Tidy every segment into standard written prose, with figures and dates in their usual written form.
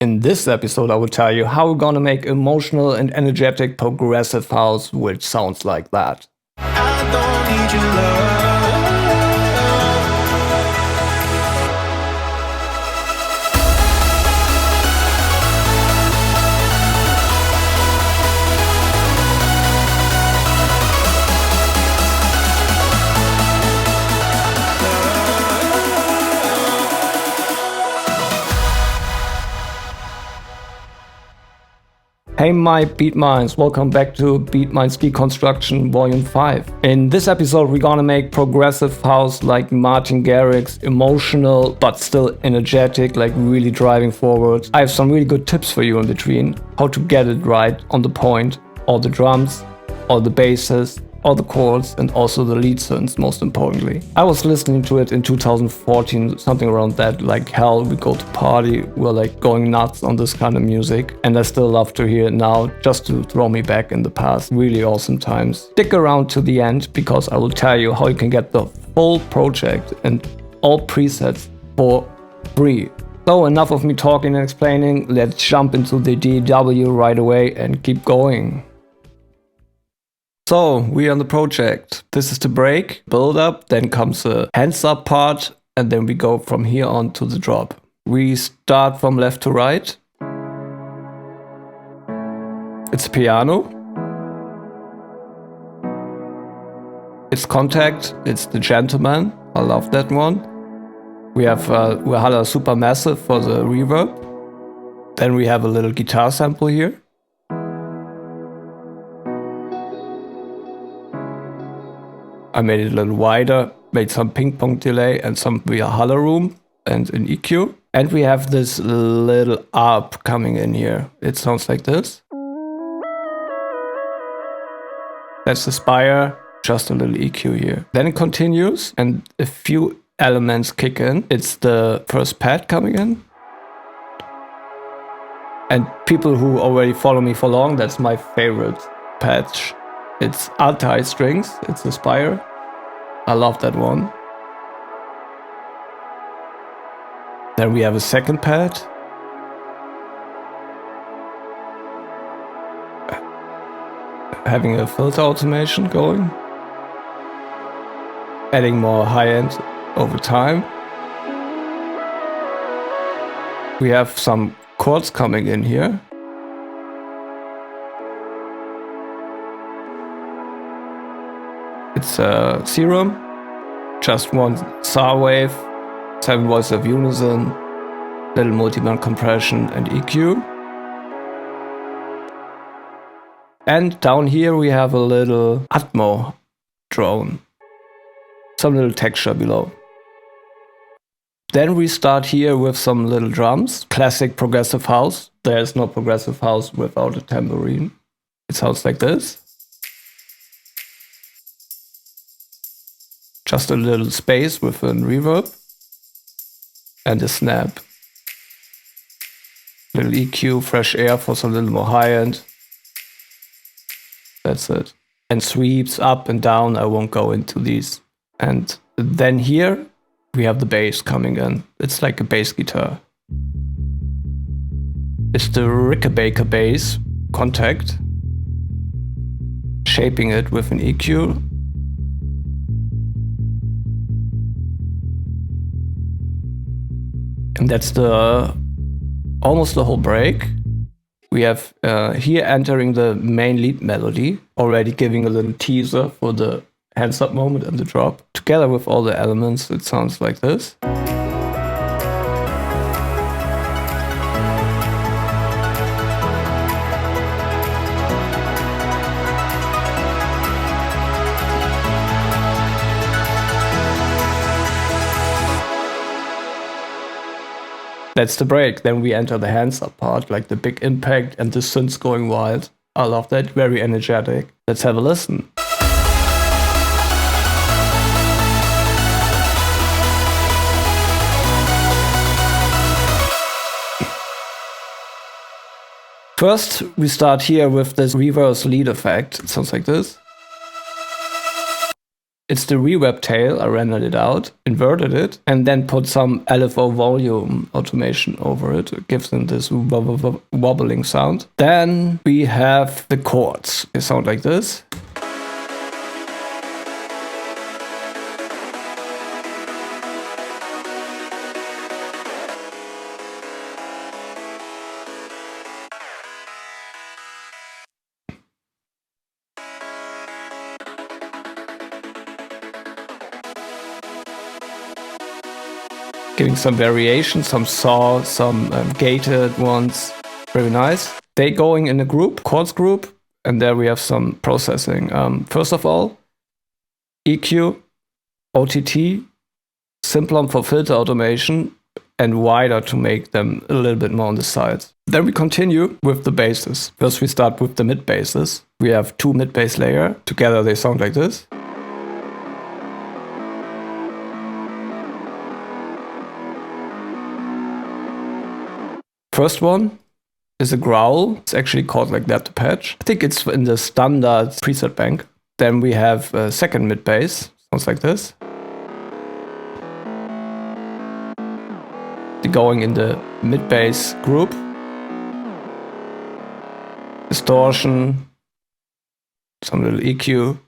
In this episode, I will tell you how we're gonna make emotional and energetic progressive house which sounds like that. I don't need your love. Hey my BeatMinds, welcome back to BeatMinds Deconstruction Volume 5. In this episode we're gonna make progressive house like Martin Garrix, emotional but still energetic, like really driving forward. I have some really good tips for you in between, how to get it right on the point, all the drums, all the basses, all the chords and also the lead synths most importantly. I was listening to it in 2014, something around that, like hell, we go to party, we're like going nuts on this kind of music and I still love to hear it now just to throw me back in the past. Really awesome times. Stick around to the end because I will tell you how you can get the full project and all presets for free. So enough of me talking and explaining, let's jump into the DAW right away and keep going. So, we are on the project. This is the break, build up, then comes the hands up part, and then we go from here on to the drop. We start from left to right. It's piano. It's Contact, it's The Gentleman. I love that one. We have Valhalla Supermassive for the reverb. Then we have a little guitar sample here. I made it a little wider, made some ping pong delay and some Valhalla room and an EQ. And we have this little up coming in here. It sounds like this. That's the spire, just a little EQ here. Then it continues and a few elements kick in. It's the first pad coming in. And people who already follow me for long, that's my favorite patch. It's altai strings, it's the spire. I love that one. Then we have a second pad. Having a filter automation going. Adding more high-end over time. We have some chords coming in here. It's a serum, just one saw wave, 7 voices of unison, little multiband compression and EQ. And down here we have a little Atmo drone, some little texture below. Then we start here with some little drums, classic progressive house. There's no progressive house without a tambourine. It sounds like this. Just a little space with a reverb and a snap. Little EQ, fresh air for some little more high end. That's it. And sweeps up and down, I won't go into these. And then here we have the bass coming in. It's like a bass guitar. It's the Rickenbacker bass, Contact. Shaping it with an EQ. And that's almost the whole break. We have here entering the main lead melody, already giving a little teaser for the hands up moment and the drop. Together with all the elements, it sounds like this. That's the break. Then we enter the hands up part, like the big impact and the synths going wild. I love that, very energetic. Let's have a listen. First, we start here with this reverse lead effect. It sounds like this. It's the reverb tail. I rendered it out, inverted it, and then put some LFO volume automation over it. It gives them this wobbling sound. Then we have the chords. They sound like this. Giving some variation, some saw, some gated ones. Very nice. They going in a group, chords group, and there we have some processing. First of all, EQ, OTT, Simplon for filter automation, and wider to make them a little bit more on the sides. Then we continue with the basses. First we start with the mid basses. We have 2 mid bass layers. Together they sound like this. First one is a growl. It's actually called like that, the patch. I think it's in the standard preset bank. Then we have a second mid bass. Sounds like this. Going in the mid bass group. Distortion. Some little EQ.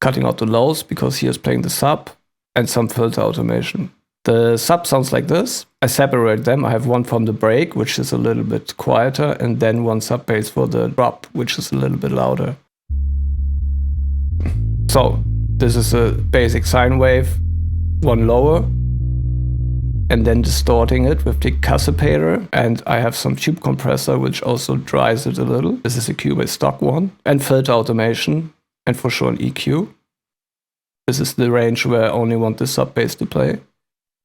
Cutting out the lows because he is playing the sub. And some filter automation. The sub sounds like this. I separate them. I have one from the break, which is a little bit quieter, and then one sub bass for the drop, which is a little bit louder. So this is a basic sine wave, one lower, and then distorting it with the captivate. And I have some tube compressor, which also dries it a little. This is a Cubase stock one, and filter automation, and for sure an EQ. This is the range where I only want the sub bass to play.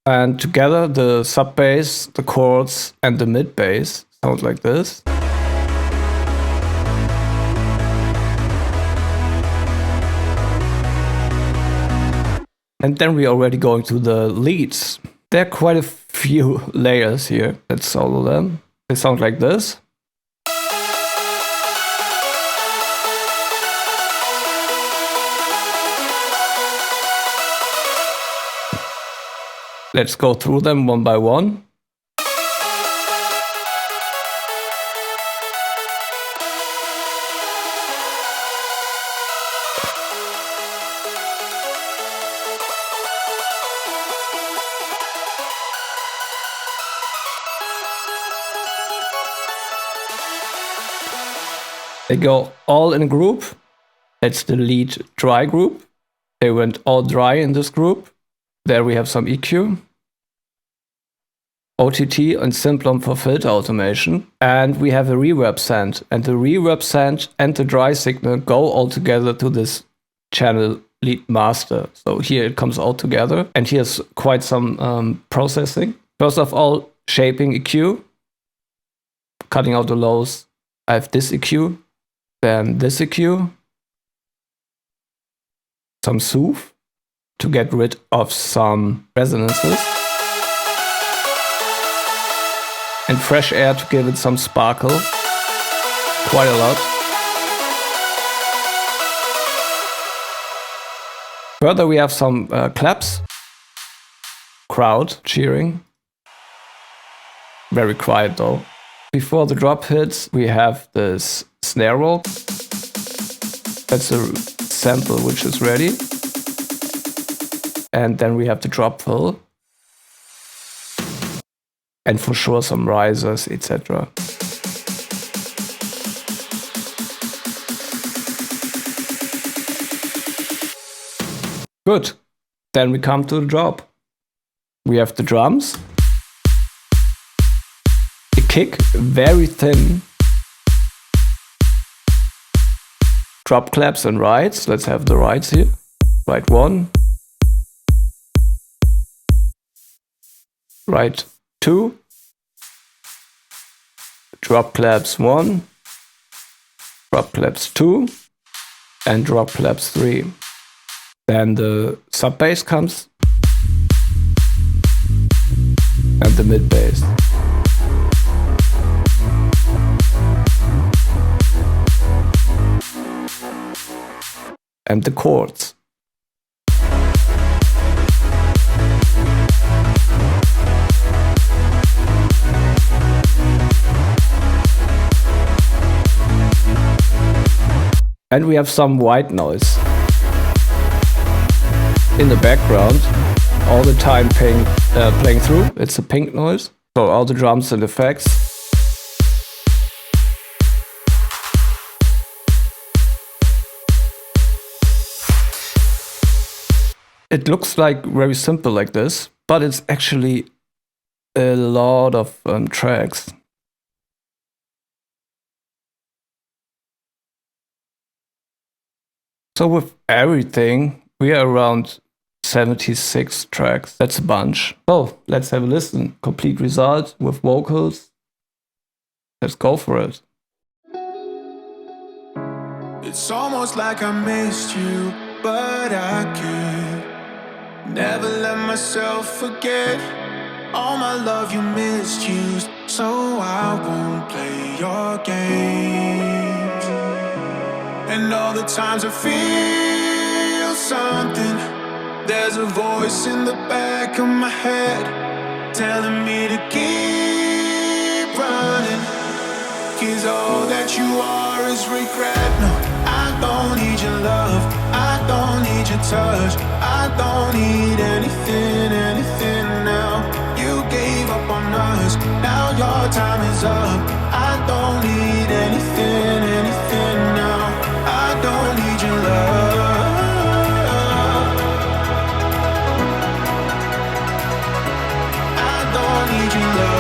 And together, the sub bass, the chords, and the mid bass sound like this. And then we're already going to the leads. There are quite a few layers here. Let's solo them. They sound like this. Let's go through them one by one. They go all in a group. That's the lead dry group. They went all dry in this group. There we have some EQ, OTT, and Simplon for filter automation. And we have a reverb send. And the reverb send and the dry signal go all together to this channel lead master. So here it comes all together. And here's quite some processing. First of all, shaping EQ, cutting out the lows. I have this EQ, then this EQ, some soothe to get rid of some resonances, and fresh air to give it some sparkle, quite a lot. Further we have some claps, crowd cheering, very quiet though. Before the drop hits we have this snare roll, that's a sample which is ready. And then we have the drop fill. And for sure some risers, etc. Good. Then we come to the drop. We have the drums. The kick, very thin. Drop claps and rides. Let's have the rides here. Ride 1. Ride 2. Drop claps 1. Drop claps 2. And drop claps 3. Then the sub bass comes. And the mid bass. And the chords. And we have some white noise in the background, all the time playing through. It's a pink noise. So all the drums and effects. It looks like very simple like this, but it's actually a lot of tracks. So with everything, we are around 76 tracks. That's a bunch. So let's have a listen. Complete result with vocals. Let's go for it. It's almost like I missed you, but I can't. Never let myself forget all my love you misused, so I won't play your games. And all the times I feel something, there's a voice in the back of my head telling me to keep running. 'Cause all that you are is regret. No, I don't need your love, I don't need your touch, I don't need anything, anything now. You gave up on us, now your time is up. I don't need anything, anything now. I don't need your love, I don't need your love.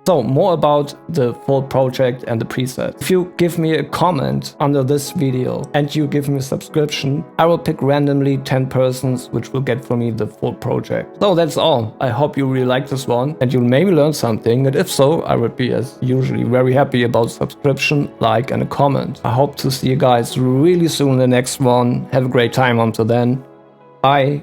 So more about the full project and the preset. If you give me a comment under this video and you give me a subscription, I will pick randomly 10 persons which will get for me the full project. So that's all. I hope you really like this one and you'll maybe learn something, and if so, I would be as usually very happy about subscription, like and a comment. I hope to see you guys really soon in the next one. Have a great time until then. Bye.